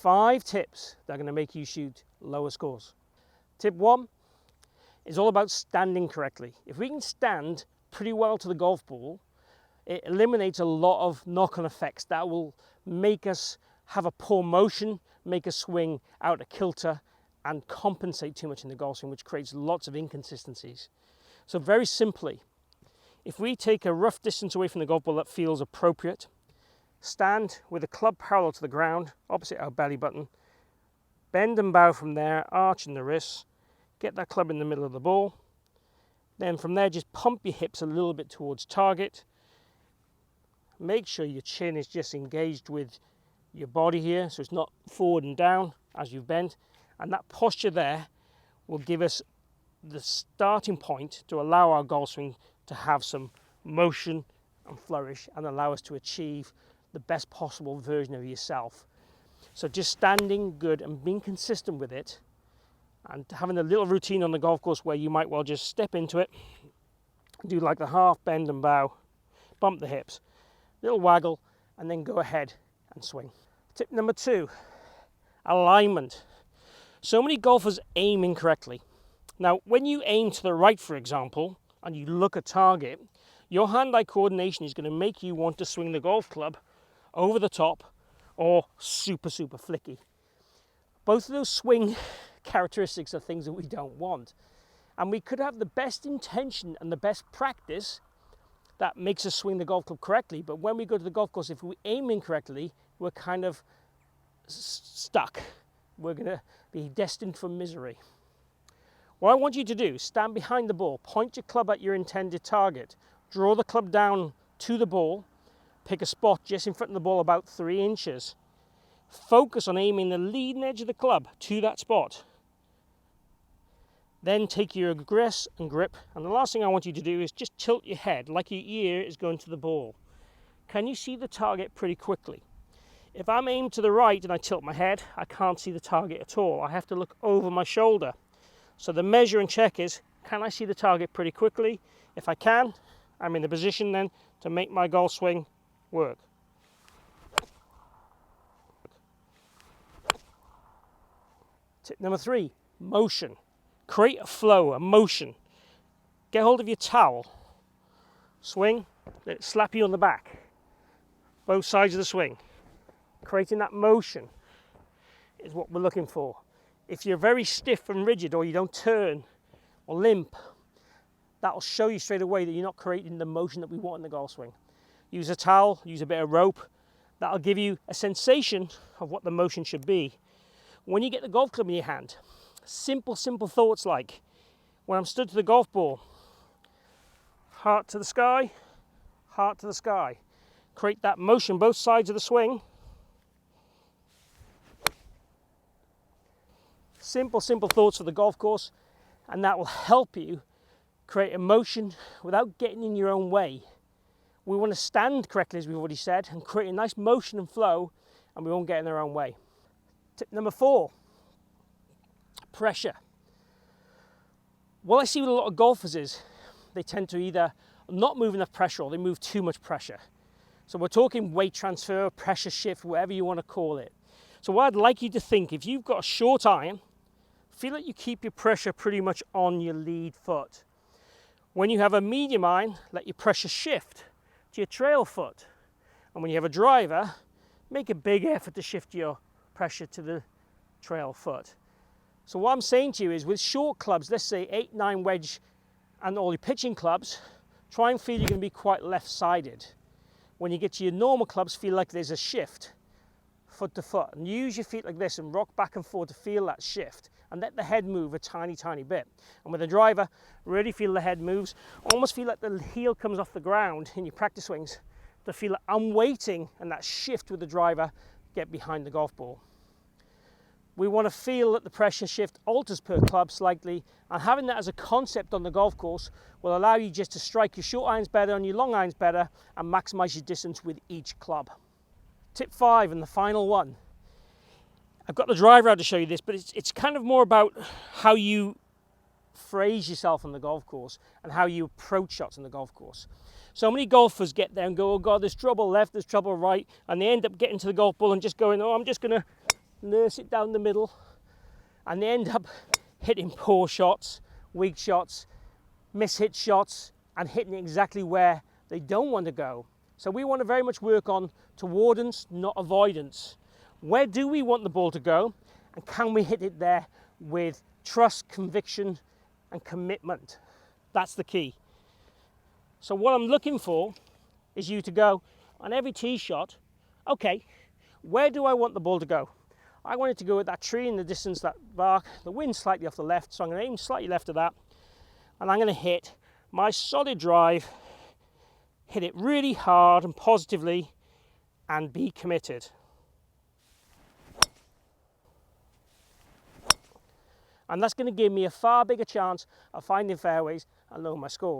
5 tips that are going to make you shoot lower scores. Tip 1 is all about standing correctly. If we can stand pretty well to the golf ball, it eliminates a lot of knock-on effects that will make us have a poor motion, make us swing out of kilter and compensate too much in the golf swing, which creates lots of inconsistencies. So very simply, if we take a rough distance away from the golf ball that feels appropriate, stand with the club parallel to the ground, opposite our belly button, bend and bow from there, arching the wrists, get that club in the middle of the ball. Then from there, just pump your hips a little bit towards target. Make sure your chin is just engaged with your body here, so it's not forward and down as you've bent. And that posture there will give us the starting point to allow our golf swing to have some motion and flourish and allow us to achieve the best possible version of yourself. So just standing good and being consistent with it, and having a little routine on the golf course where you might well just step into it, do like the half bend and bow, bump the hips, little waggle, and then go ahead and swing. Tip number 2, alignment. So many golfers aim incorrectly. Now, when you aim to the right, for example, and you look at target, your hand-eye coordination is going to make you want to swing the golf club over the top or super flicky. Both of those swing characteristics are things that we don't want. And we could have the best intention and the best practice that makes us swing the golf club correctly, but when we go to the golf course, if we aim incorrectly, we're kind of stuck. We're going to be destined for misery. What I want you to do is stand behind the ball, point your club at your intended target, draw the club down to the ball, pick a spot just in front of the ball about 3 inches. Focus on aiming the leading edge of the club to that spot. Then take your address and grip, and the last thing I want you to do is just tilt your head like your ear is going to the ball. Can you see the target pretty quickly? If I'm aimed to the right and I tilt my head, I can't see the target at all. I have to look over my shoulder. So the measure and check is, can I see the target pretty quickly? If I can, I'm in the position then to make my golf swing work. Tip number 3, motion. Create a flow, a motion. Get hold of your towel, swing, let it slap you on the back, both sides of the swing. Creating that motion is what we're looking for. If you're very stiff and rigid, or you don't turn or limp, that'll show you straight away that you're not creating the motion that we want in the golf swing. Use a towel, use a bit of rope. That'll give you a sensation of what the motion should be. When you get the golf club in your hand, simple thoughts like, when I'm stood to the golf ball, heart to the sky, heart to the sky. Create that motion both sides of the swing. Simple thoughts for the golf course, and that will help you create a motion without getting in your own way. We want to stand correctly, as we've already said, and create a nice motion and flow, and we won't get in our own way. Tip number 4, pressure. What I see with a lot of golfers is they tend to either not move enough pressure or they move too much pressure. So we're talking weight transfer, pressure shift, whatever you want to call it. So what I'd like you to think, if you've got a short iron, feel like you keep your pressure pretty much on your lead foot. When you have a medium iron, let your pressure shift to your trail foot. And when you have a driver, make a big effort to shift your pressure to the trail foot. So what I'm saying to you is, with short clubs, let's say 8, 9 wedge and all your pitching clubs, try and feel you're going to be quite left-sided. When you get to your normal clubs, feel like there's a shift, foot to foot. And use your feet like this and rock back and forth to feel that shift. And let the head move a tiny bit. And with a driver, really feel the head moves. Almost feel like the heel comes off the ground in your practice swings to feel like I'm waiting, and that shift with the driver, get behind the golf ball. We want to feel that the pressure shift alters per club slightly, and having that as a concept on the golf course will allow you just to strike your short irons better and your long irons better and maximize your distance with each club. Tip 5, and the final one. I've got the driver out to show you this, but it's kind of more about how you phrase yourself on the golf course and how you approach shots on the golf course. So many golfers get there and go, oh God, there's trouble left, there's trouble right, and they end up getting to the golf ball and just going, oh, I'm just going to nurse it down the middle, and they end up hitting poor shots, weak shots, miss-hit shots, and hitting exactly where they don't want to go. So we want to very much work on towardance, not avoidance. Where do we want the ball to go, and can we hit it there with trust, conviction, and commitment? That's the key. So what I'm looking for is you to go on every tee shot, okay, where do I want the ball to go? I want it to go at that tree in the distance, that bark, the wind slightly off the left, so I'm going to aim slightly left of that, and I'm going to hit my solid drive, hit it really hard and positively, and be committed. And that's going to give me a far bigger chance of finding fairways and lowering my score.